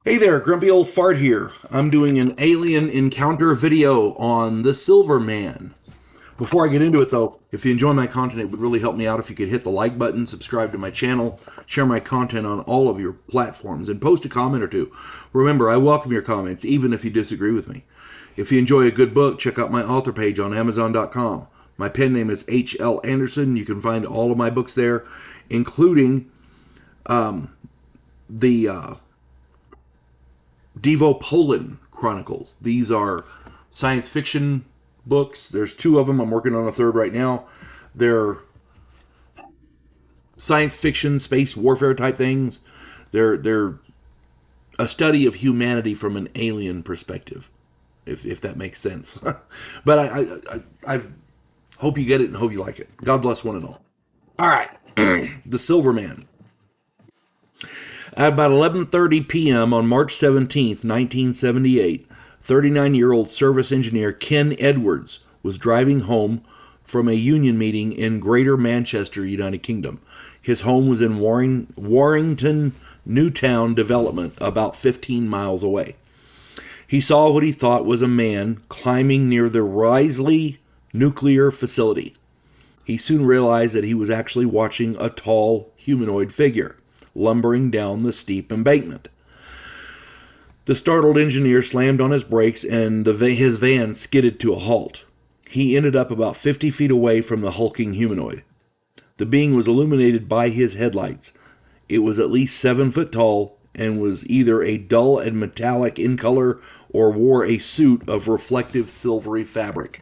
Hey there, grumpy old fart here. I'm doing an alien encounter video on the Silver Man. Before I get into it though, if you enjoy my content, it would really help me out if you could hit the like button, subscribe to my channel, share my content on all of your platforms, and post a comment or two. Remember, I welcome your comments, even if you disagree with me. If you enjoy a good book, check out my author page on Amazon.com. My pen name is H.L. Anderson. You can find all of my books there, including the Devo Poland Chronicles. These are science fiction books. There's two of them. I'm working on a third right now. They're science fiction, space warfare type things. They're a study of humanity from an alien perspective, if that makes sense. But I hope you get it and hope you like it. God bless one and all. All right, the Silver Man. At about 11:30 p.m. on March 17th, 1978, 39-year-old service engineer Ken Edwards was driving home from a union meeting in Greater Manchester, United Kingdom. His home was in Warrington Newtown development, about 15 miles away. He saw what he thought was a man climbing near the Risley nuclear facility. He soon realized that he was actually watching a tall humanoid figure lumbering down the steep embankment. The startled engineer slammed on his brakes and his van skidded to a halt. He ended up about 50 feet away from the hulking humanoid. The being was illuminated by his headlights. It was at least 7 foot tall and was either a dull and metallic in color or wore a suit of reflective silvery fabric.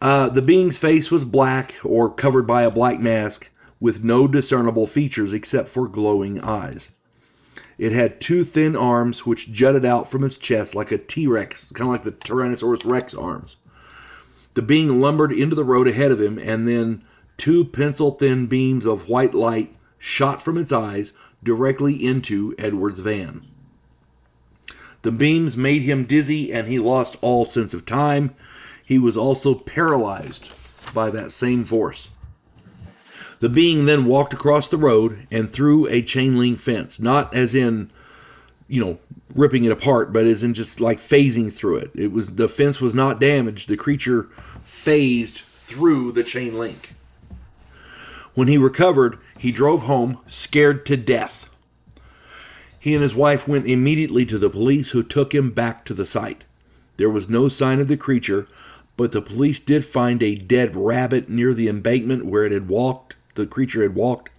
The being's face was black or covered by a black mask, with no discernible features except for glowing eyes. It had two thin arms which jutted out from its chest like a T-Rex, kind of like the Tyrannosaurus Rex arms. The being lumbered into the road ahead of him, and then two pencil-thin beams of white light shot from its eyes directly into Edward's van. The beams made him dizzy, and he lost all sense of time. He was also paralyzed by that same force. The being then walked across the road and through a chain link fence, not as in, ripping it apart, but as in just like phasing through it. The fence was not damaged. The creature phased through the chain link. When he recovered, he drove home, scared to death. He and his wife went immediately to the police, who took him back to the site. There was no sign of the creature, but the police did find a dead rabbit near the embankment where the creature had walked.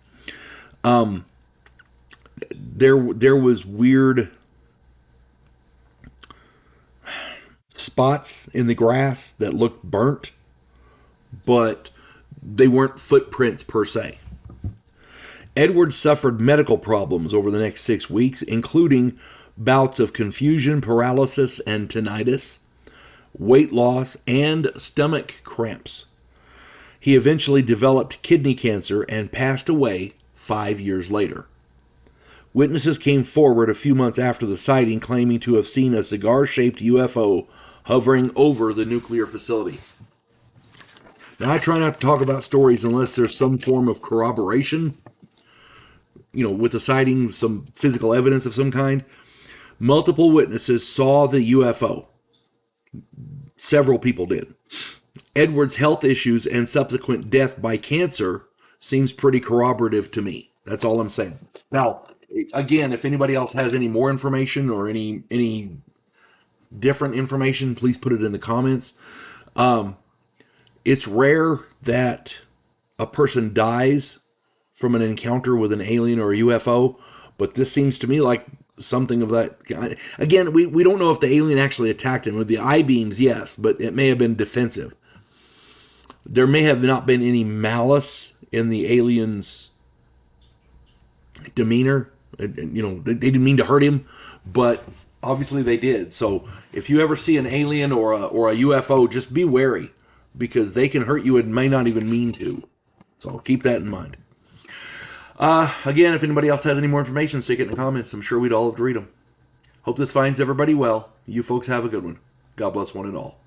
There was weird spots in the grass that looked burnt, but they weren't footprints per se. Edward suffered medical problems over the next 6 weeks, including bouts of confusion, paralysis, and tinnitus, weight loss, and stomach cramps. He eventually developed kidney cancer and passed away 5 years later. Witnesses came forward a few months after the sighting, claiming to have seen a cigar-shaped UFO hovering over the nuclear facility. Now, I try not to talk about stories unless there's some form of corroboration, with the sighting, some physical evidence of some kind. Multiple witnesses saw the UFO. Several people did. Edward's health issues and subsequent death by cancer seems pretty corroborative to me. That's all I'm saying. Now, again, if anybody else has any more information or any different information, please put it in the comments. It's rare that a person dies from an encounter with an alien or a UFO, but this seems to me like something of that. Again, we don't know if the alien actually attacked him. With the I-beams, yes, but it may have been defensive. There may have not been any malice in the alien's demeanor. They didn't mean to hurt him, but obviously they did. So if you ever see an alien or a UFO, just be wary, because they can hurt you and may not even mean to. So keep that in mind. Again, if anybody else has any more information, stick it in the comments. I'm sure we'd all love to read them. Hope this finds everybody well. You folks have a good one. God bless one and all.